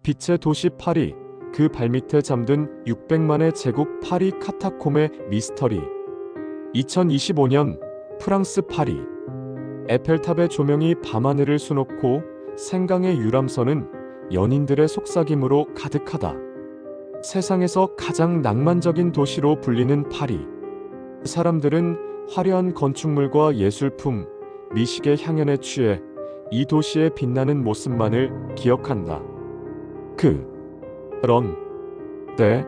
빛의 도시 파리, 그 발밑에 잠든 600만의 제국 파리 카타콤의 미스터리. 2025년 프랑스 파리. 에펠탑의 조명이 밤하늘을 수놓고 생강의 유람선은 연인들의 속삭임으로 가득하다. 세상에서 가장 낭만적인 도시로 불리는 파리. 사람들은 화려한 건축물과 예술품, 미식의 향연에 취해 이 도시의 빛나는 모습만을 기억한다. 그런데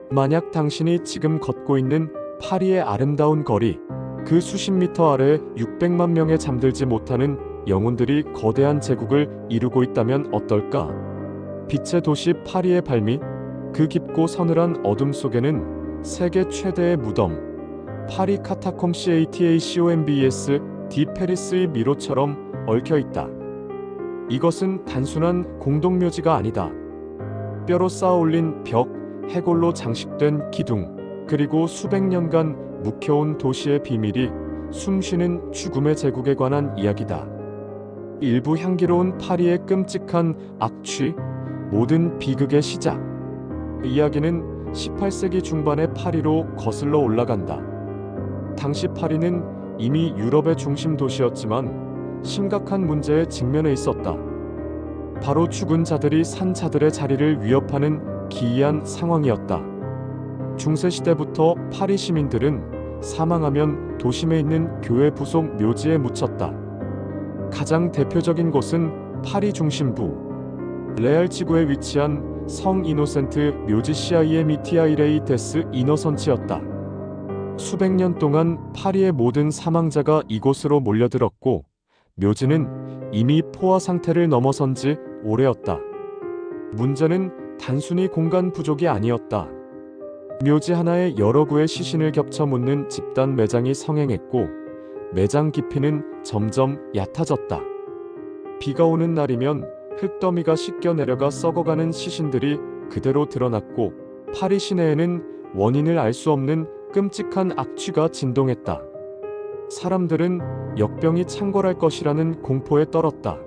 만약 당신이 지금 걷고 있는 파리의 아름다운 거리, 그 수십 미터 아래 600만 명의 잠들지 못하는 영혼들이 거대한 제국을 이루고 있다면 어떨까? 빛의 도시 파리의 발밑, 그 깊고 서늘한 어둠 속에는 세계 최대의 무덤, 파리 카타콤 CATACOMBES 디 페리스의 미로처럼 얽혀있다. 이것은 단순한 공동묘지가 아니다. 뼈로 쌓아올린 벽, 해골로 장식된 기둥, 그리고 수백 년간 묵혀온 도시의 비밀이 숨쉬는 죽음의 제국에 관한 이야기다. 일부 향기로운 파리의 끔찍한 악취, 모든 비극의 시작. 이야기는 18세기 중반의 파리로 거슬러 올라간다. 당시 파리는 이미 유럽의 중심 도시였지만 심각한 문제에 직면해 있었다. 바로 죽은 자들이 산 자들의 자리를 위협하는 기이한 상황이었다. 중세시대부터 파리 시민들은 사망하면 도심에 있는 교회 부속 묘지에 묻혔다. 가장 대표적인 곳은 파리 중심부 레알 지구에 위치한 성 이노센트 묘지 CIMETIREI 데스 이너선치였다. 수백 년 동안 파리의 모든 사망자가 이곳으로 몰려들었고 묘지는 이미 포화 상태를 넘어선 지 오래였다. 문제는 단순히 공간 부족이 아니었다. 묘지 하나에 여러 구의 시신을 겹쳐 묻는 집단 매장이 성행했고 매장 깊이는 점점 얕아졌다. 비가 오는 날이면 흙더미가 씻겨 내려가 썩어가는 시신들이 그대로 드러났고 파리 시내에는 원인을 알 수 없는 끔찍한 악취가 진동했다. 사람들은 역병이 창궐할 것이라는 공포에 떨었다.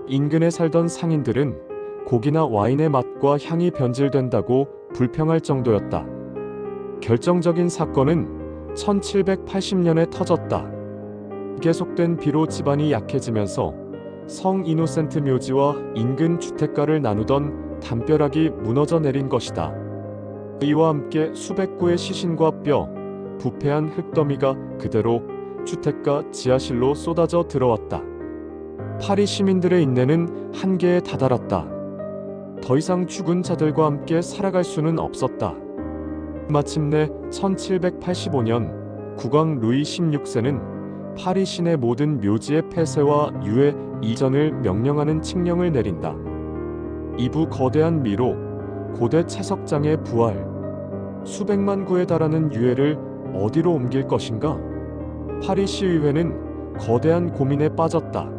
인근에 살던 상인들은 고기나 와인의 맛과 향이 변질된다고 불평할 정도였다. 결정적인 사건은 1780년에 터졌다. 계속된 비로 집안이 약해지면서 성 이노센트 묘지와 인근 주택가를 나누던 담벼락이 무너져 내린 것이다. 이와 함께 수백 구의 시신과 뼈, 부패한 흙더미가 그대로 주택가 지하실로 쏟아져 들어왔다. 파리 시민들의 인내는 한계에 다다랐다. 더 이상 죽은 자들과 함께 살아갈 수는 없었다. 마침내 1785년 국왕 루이 16세는 파리 시내 모든 묘지의 폐쇄와 유해 이전을 명령하는 칙령을 내린다. 이부 거대한 미로, 고대 채석장의 부활, 수백만 구에 달하는 유해를 어디로 옮길 것인가? 파리 시의회는 거대한 고민에 빠졌다.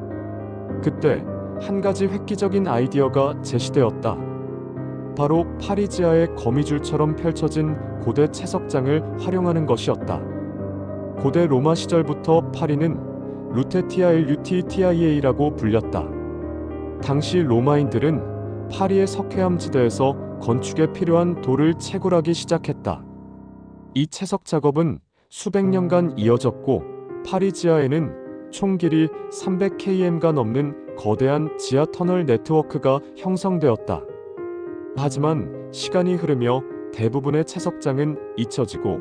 그때 한 가지 획기적인 아이디어가 제시되었다. 바로 파리 지하의 거미줄처럼 펼쳐진 고대 채석장을 활용하는 것이었다. 고대 로마 시절부터 파리는 루테티아일 UTTIA라고 불렸다. 당시 로마인들은 파리의 석회암 지대에서 건축에 필요한 돌을 채굴하기 시작했다. 이 채석 작업은 수백 년간 이어졌고 파리 지하에는 총 길이 300km가 넘는 거대한 지하 터널 네트워크가 형성되었다. 하지만 시간이 흐르며 대부분의 채석장은 잊혀지고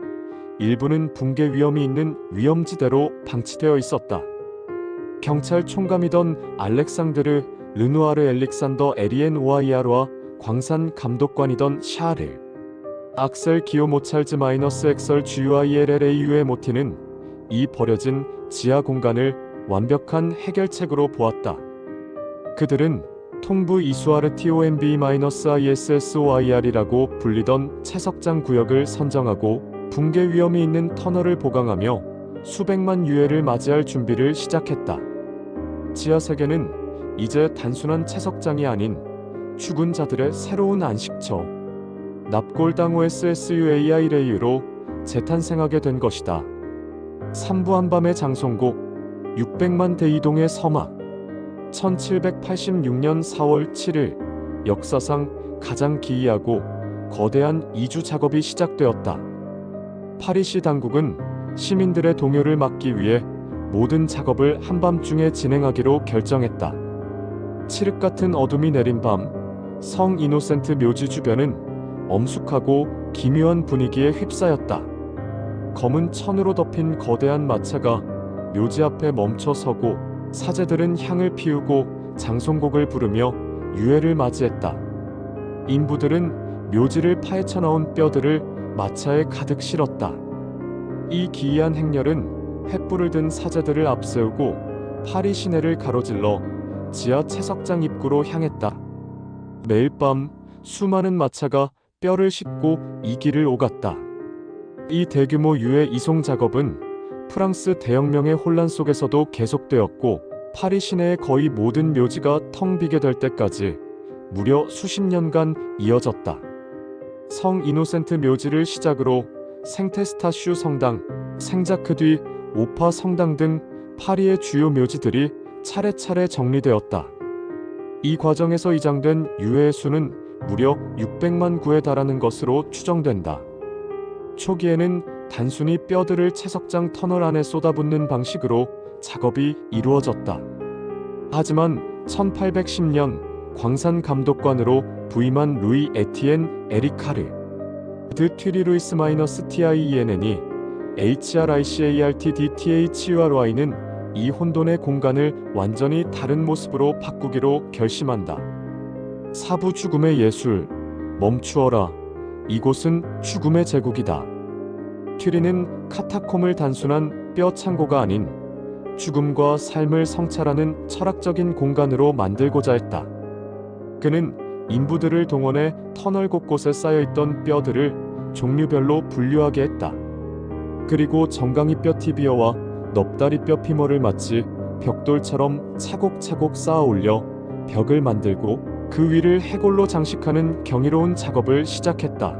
일부는 붕괴 위험이 있는 위험지대로 방치되어 있었다. 경찰 총감이던 알렉상드르 르누아르 엘릭산더 에리엔 오아이아르와 광산 감독관이던 샤를 악셀 기오 모찰즈 마이너스 엑설 GUILLAU의 모티는 이 버려진 지하 공간을 완벽한 해결책으로 보았다. 그들은 통부 이수아르 TOMB-ISSOIR이라고 불리던 채석장 구역을 선정하고 붕괴 위험이 있는 터널을 보강하며 수백만 유해를 맞이할 준비를 시작했다. 지하 세계는 이제 단순한 채석장이 아닌 죽은 자들의 새로운 안식처, 납골당 OSSUAIRAU로 재탄생하게 된 것이다. 삼부한밤의 장송곡, 600만 대이동의 서막. 1786년 4월 7일 역사상 가장 기이하고 거대한 이주 작업이 시작되었다. 파리시 당국은 시민들의 동요를 막기 위해 모든 작업을 한밤중에 진행하기로 결정했다. 칠흑 같은 어둠이 내린 밤, 성 이노센트 묘지 주변은 엄숙하고 기묘한 분위기에 휩싸였다. 검은 천으로 덮인 거대한 마차가 묘지 앞에 멈춰 서고 사제들은 향을 피우고 장송곡을 부르며 유해를 맞이했다. 인부들은 묘지를 파헤쳐 나온 뼈들을 마차에 가득 실었다. 이 기이한 행렬은 횃불을 든 사제들을 앞세우고 파리 시내를 가로질러 지하 채석장 입구로 향했다. 매일 밤 수많은 마차가 뼈를 싣고 이 길을 오갔다. 이 대규모 유해 이송 작업은 프랑스 대혁명의 혼란 속에서도 계속되었고 파리 시내의 거의 모든 묘지가 텅 비게 될 때까지 무려 수십 년간 이어졌다. 성 이노센트 묘지를 시작으로 생테스타슈 성당, 생자크 뒤 오파 성당 등 파리의 주요 묘지들이 차례차례 정리되었다. 이 과정에서 이장된 유해의 수는 무려 600만 구에 달하는 것으로 추정된다. 초기에는 단순히 뼈들을 채석장 터널 안에 쏟아붓는 방식으로 작업이 이루어졌다. 하지만 1810년 광산 감독관으로 부임한 루이 에티엔 에리카르 드 튀리루이스 마이너스 TIENN이 HRICARTDTHURY는 이 혼돈의 공간을 완전히 다른 모습으로 바꾸기로 결심한다. 사부 죽음의 예술, 멈추어라. 이곳은 죽음의 제국이다. 튀리는 카타콤을 단순한 뼈 창고가 아닌 죽음과 삶을 성찰하는 철학적인 공간으로 만들고자 했다. 그는 인부들을 동원해 터널 곳곳에 쌓여있던 뼈들을 종류별로 분류하게 했다. 그리고 정강이뼈 티비어와 넙다리뼈 피머를 마치 벽돌처럼 차곡차곡 쌓아 올려 벽을 만들고 그 위를 해골로 장식하는 경이로운 작업을 시작했다.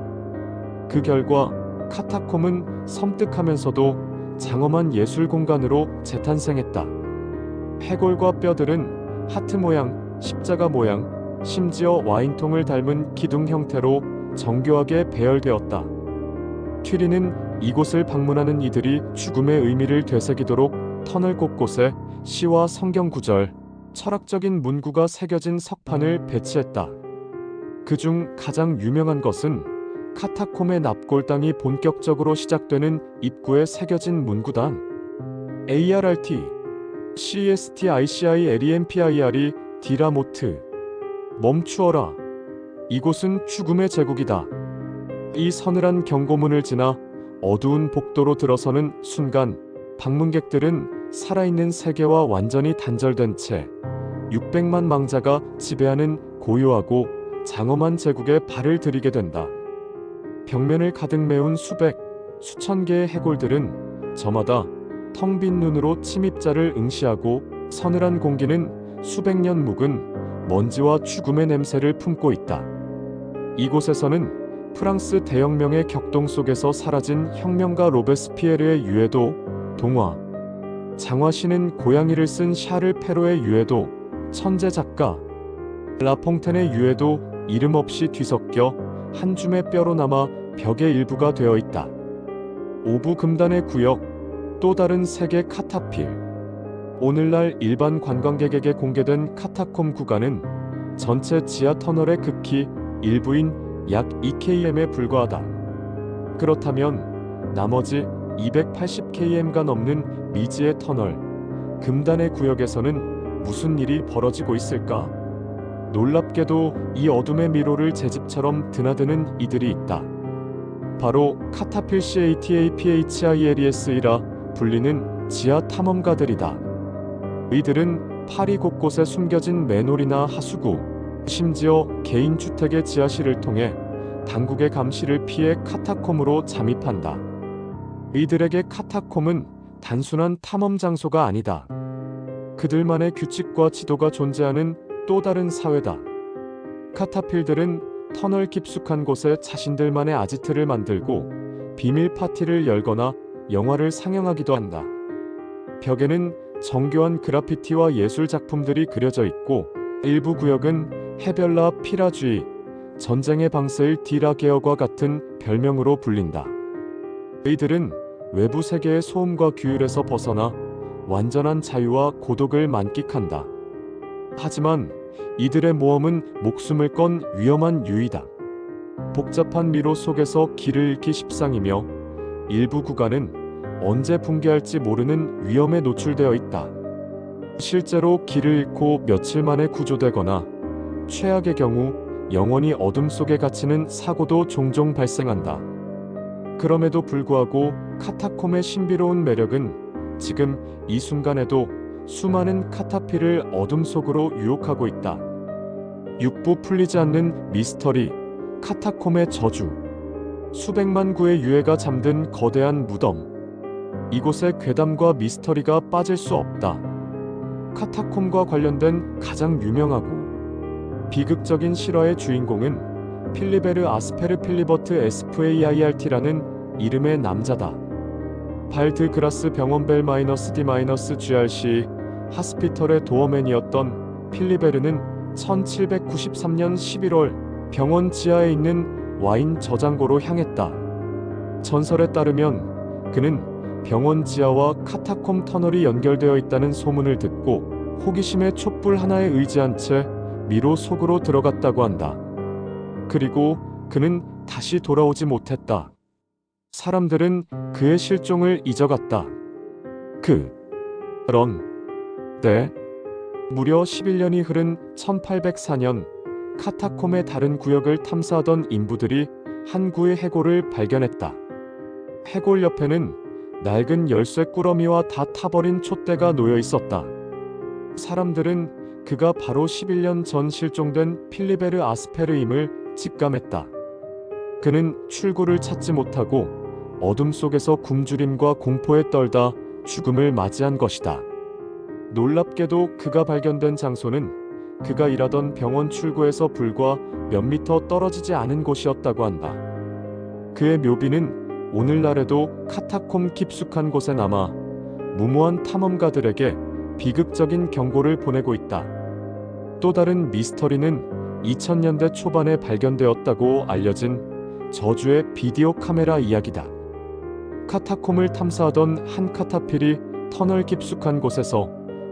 그 결과 카타콤은 섬뜩하면서도 장엄한 예술 공간으로 재탄생했다. 해골과 뼈들은 하트 모양, 십자가 모양, 심지어 와인통을 닮은 기둥 형태로 정교하게 배열되었다. 튀리는 이곳을 방문하는 이들이 죽음의 의미를 되새기도록 터널 곳곳에 시와 성경 구절, 철학적인 문구가 새겨진 석판을 배치했다. 그중 가장 유명한 것은 카타콤의 납골당이 본격적으로 시작되는 입구에 새겨진 문구단 ARRT, CSTICI LEMPIRE 디라모트 멈추어라. 이곳은 죽음의 제국이다. 이 서늘한 경고문을 지나 어두운 복도로 들어서는 순간 방문객들은 살아있는 세계와 완전히 단절된 채 600만 망자가 지배하는 고요하고 장엄한 제국에 발을 들이게 된다. 벽면을 가득 메운 수백, 수천 개의 해골들은 저마다 텅 빈 눈으로 침입자를 응시하고 서늘한 공기는 수백 년 묵은 먼지와 죽음의 냄새를 품고 있다. 이곳에서는 프랑스 대혁명의 격동 속에서 사라진 혁명가 로베스피에르의 유해도, 동화, 장화신은 고양이를 쓴 샤를 페로의 유해도, 천재 작가 라퐁텐의 유해도 이름 없이 뒤섞여 한 줌의 뼈로 남아 벽의 일부가 되어 있다. 오부 금단의 구역, 또 다른 세계 카타필. 오늘날 일반 관광객에게 공개된 카타콤 구간은 전체 지하 터널의 극히 일부인 약 2km에 불과하다. 그렇다면 나머지 280km가 넘는 미지의 터널, 금단의 구역에서는 무슨 일이 벌어지고 있을까? 놀랍게도 이 어둠의 미로를 제 집처럼 드나드는 이들이 있다. 바로 카타필 CATAPHILES이라 불리는 지하 탐험가들이다. 이들은 파리 곳곳에 숨겨진 맨홀이나 하수구, 심지어 개인 주택의 지하실을 통해 당국의 감시를 피해 카타콤으로 잠입한다. 이들에게 카타콤은 단순한 탐험 장소가 아니다. 그들만의 규칙과 지도가 존재하는 또 다른 사회다. 카타필들은 터널 깊숙한 곳에 자신들만의 아지트를 만들고 비밀 파티를 열거나 영화를 상영하기도 한다. 벽에는 정교한 그래피티와 예술 작품들이 그려져 있고 일부 구역은 헤별라 피라주의, 전쟁의 방세일 디라게어과 같은 별명으로 불린다. 이들은 외부 세계의 소음과 규율에서 벗어나 완전한 자유와 고독을 만끽한다. 하지만 이들의 모험은 목숨을 건 위험한 유이다. 복잡한 미로 속에서 길을 잃기 십상이며 일부 구간은 언제 붕괴할지 모르는 위험에 노출되어 있다. 실제로 길을 잃고 며칠 만에 구조되거나 최악의 경우 영원히 어둠 속에 갇히는 사고도 종종 발생한다. 그럼에도 불구하고 카타콤의 신비로운 매력은 지금 이 순간에도 수많은 카타필을 어둠 속으로 유혹하고 있다. 육부 풀리지 않는 미스터리, 카타콤의 저주. 수백만 구의 유해가 잠든 거대한 무덤. 이곳에 괴담과 미스터리가 빠질 수 없다. 카타콤과 관련된 가장 유명하고 비극적인 실화의 주인공은 필리베르 아스페르 필리버트 SVAIRT라는 이름의 남자다. 발드 그라스 병원 벨-D-GRC 하스피털의 도어맨이었던 필리베르는 1793년 11월 병원 지하에 있는 와인 저장고로 향했다. 전설에 따르면 그는 병원 지하와 카타콤 터널이 연결되어 있다는 소문을 듣고 호기심의 촛불 하나에 의지한 채 미로 속으로 들어갔다고 한다. 그리고 그는 다시 돌아오지 못했다. 사람들은 그의 실종을 잊어갔다. 그런데 무려 11년이 흐른 1804년 카타콤의 다른 구역을 탐사하던 인부들이 한 구의 해골을 발견했다. 해골 옆에는 낡은 열쇠 꾸러미와 다 타버린 촛대가 놓여 있었다. 사람들은 그가 바로 11년 전 실종된 필리베르 아스페르임을 직감했다. 그는 출구를 찾지 못하고 어둠 속에서 굶주림과 공포에 떨다 죽음을 맞이한 것이다. 놀랍게도 그가 발견된 장소는 그가 일하던 병원 출구에서 불과 몇 미터 떨어지지 않은 곳이었다고 한다. 그의 묘비는 오늘날에도 카타콤 깊숙한 곳에 남아 무모한 탐험가들에게 비극적인 경고를 보내고 있다. 또 다른 미스터리는 2000년대 초반에 발견되었다고 알려진 저주의 비디오 카메라 이야기다. 카타콤을 탐사하던 한 카타필이 터널 깊숙한 곳에서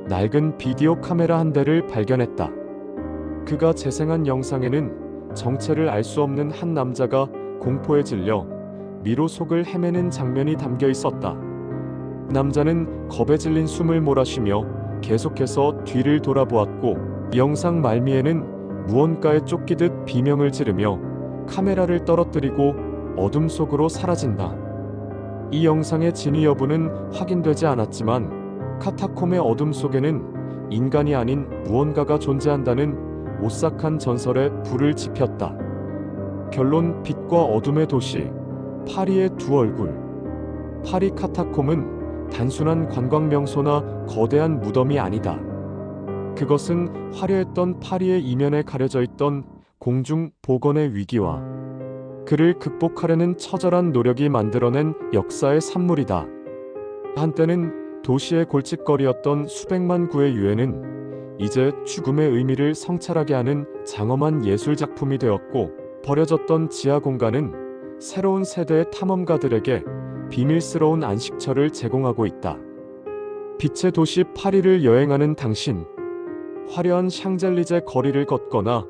낡은 비디오 카메라 한 대를 발견했다. 그가 재생한 영상에는 정체를 알 수 없는 한 남자가 공포에 질려 미로 속을 헤매는 장면이 담겨 있었다. 남자는 겁에 질린 숨을 몰아쉬며 계속해서 뒤를 돌아보았고 영상 말미에는 무언가에 쫓기듯 비명을 지르며 카메라를 떨어뜨리고 어둠 속으로 사라진다. 이 영상의 진위 여부는 확인되지 않았지만 카타콤의 어둠 속에는 인간이 아닌 무언가가 존재한다는 오싹한 전설에 불을 지폈다. 결론: 빛과 어둠의 도시, 파리의 두 얼굴. 파리 카타콤은 단순한 관광 명소나 거대한 무덤이 아니다. 그것은 화려했던 파리의 이면에 가려져 있던 공중 보건의 위기와 그를 극복하려는 처절한 노력이 만들어낸 역사의 산물이다. 한때는 도시의 골칫거리였던 수백만 구의 유해는 이제 죽음의 의미를 성찰하게 하는 장엄한 예술 작품이 되었고, 버려졌던 지하 공간은 새로운 세대의 탐험가들에게 비밀스러운 안식처를 제공하고 있다. 빛의 도시 파리를 여행하는 당신, 화려한 샹젤리제 거리를 걷거나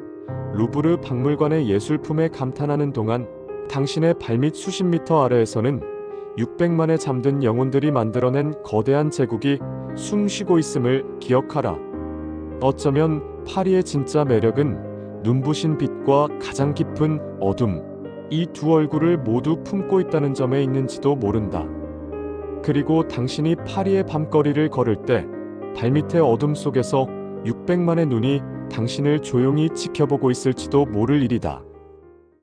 루브르 박물관의 예술품에 감탄하는 동안 당신의 발밑 수십 미터 아래에서는 600만의 잠든 영혼들이 만들어낸 거대한 제국이 숨쉬고 있음을 기억하라. 어쩌면 파리의 진짜 매력은 눈부신 빛과 가장 깊은 어둠, 이 두 얼굴을 모두 품고 있다는 점에 있는지도 모른다. 그리고 당신이 파리의 밤거리를 걸을 때 발밑의 어둠 속에서 600만의 눈이 당신을 조용히 지켜보고 있을지도 모를 일이다.